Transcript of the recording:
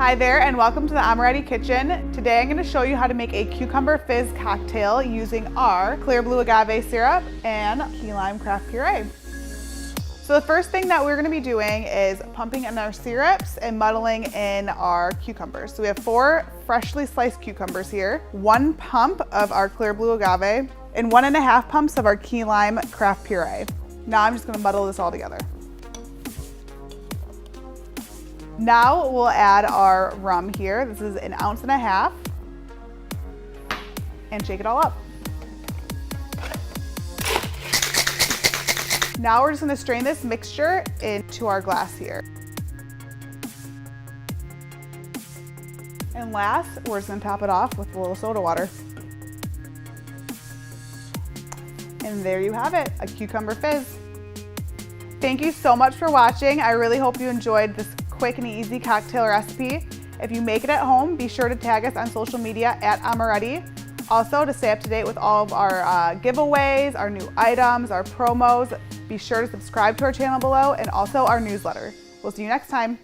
Hi there and welcome to the Amoretti kitchen. Today I'm going to show you how to make a cucumber fizz cocktail using our clear blue agave syrup and key lime craft puree. So the first thing that we're going to be doing is pumping in our syrups and muddling in our cucumbers. So we have 4 freshly sliced cucumbers here, 1 pump of our clear blue agave, and 1.5 pumps of our key lime craft puree. Now I'm just going to muddle this all together. Now we'll add our rum here. This is 1.5 ounces, and shake it all up. Now we're just going to strain this mixture into our glass here. And last, we're just going to top it off with a little soda water. And there you have it, a cucumber fizz. Thank you so much for watching. I really hope you enjoyed this quick and easy cocktail recipe. If you make it at home, be sure to tag us on social media at Amoretti. Also, to stay up to date with all of our giveaways, our new items, our promos, be sure to subscribe to our channel below and also our newsletter. We'll see you next time.